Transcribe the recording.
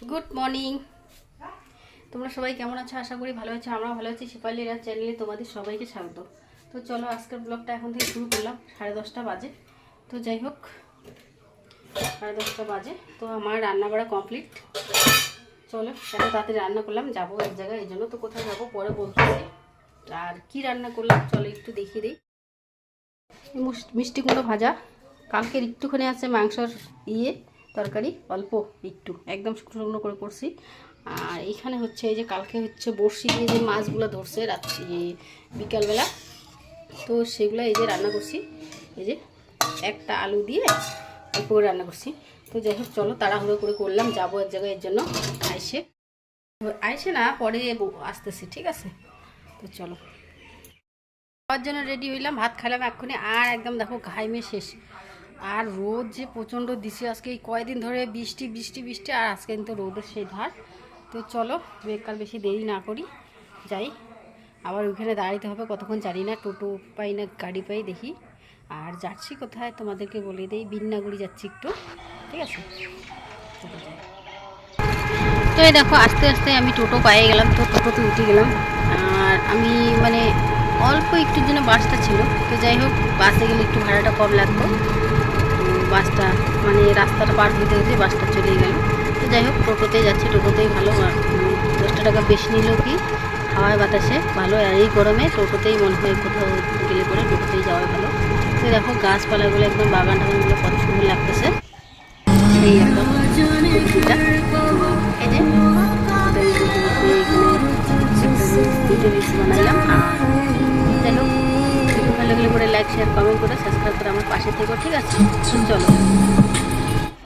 Good morning. তোমরা সবাই কেমন আছো? আশা করি ভালো আছো। আমরা ভালো আছি। শেফালি রাজ চ্যানেলে তোমাদের সবাইকে স্বাগত। তো চলো আজকের ব্লগটা এখন থেকে শুরু করলাম। 10:30 বাজে। তো যাই হোক 10:30 বাজে, তো আমার রান্না বাড়া কমপ্লিট। চলো এত তাড়াতাড়ি রান্না করলাম, যাবো এক জায়গায়, এই জন্য তো কোথায় যাবো পরে বলতেছি। আর কি রান্না করলাম চলো একটু দেখিয়ে দিই। মিষ্টি কুমড়ো ভাজা, কালকের একটুখানি আছে মাংসর তরকারি, অল্প একটু একদম শুকনো শুকনো করে করছি। আর এখানে হচ্ছে এই যে কালকে হচ্ছে বড়শি দিয়ে যে মাছগুলো ধরছে রাত্রি বিকালবেলা, তো সেগুলো এই যে রান্না করছি। এই যে একটা আলু দিয়ে অল্প করে রান্না করছি। তো যাই হোক চলো তাড়াহুড়ো করে করলাম, যাবো এক জায়গায়, এর জন্য আইসে না পরে আসতেছি, ঠিক আছে? তো চলো খাওয়ার জন্য রেডি হইলাম, ভাত খেলাম এক্ষুনি। আর একদম দেখো ঘাইমে শেষ। আর রোদ যে প্রচণ্ড দিছে আজকে, এই কয়েকদিন ধরে বৃষ্টি বৃষ্টি বৃষ্টি, আর আজকে কিন্তু রোদের সেই ধার। তো চলো বেকার বেশি দেরি না করি, যাই। আবার ওইখানে দাঁড়াইতে হবে কতক্ষণ জানি না, টোটো পাই না গাড়ি পাই দেখি। আর যাচ্ছি কোথায় তোমাদেরকে বলে দিই, বিন্নাগুড়ি যাচ্ছি একটু, ঠিক আছে? চলো যাই। তো এই দেখো আস্তে আস্তে আমি টোটো পাইয়ে গেলাম, তো টোটোতে উঠে গেলাম। আর আমি মানে অল্প একটুর জন্য বাসটা ছিল, তো যাই হোক বাসে গেলে একটু ভাড়াটা কম লাগতো। বাসটা মানে রাস্তাটা পার হতে হতে বাসটা চলে গেল। তো যাই হোক টোটোতেই যাচ্ছি, টোটোতেই ভালো। 10 টাকা বেশি নিল কি, হাওয়ায় বাতাসে ভালো। আর এই গরমে টোটোতেই মনে হয় কোথাও গেলে পরে টোটোতেই যাওয়া ভালো। তো দেখো গাছপালাগুলো একদম বাগান টাগানগুলো কত সুন্দর লাগতেছে। এই একদম এই যে ভিডিও বানাইলাম। যাই হোক ভালো লাগলে করে লাইক শেয়ার কমেন্ট করে সাবস্ক্রাইব করে আমার পাশে থেকো, ঠিক আছে? চলো।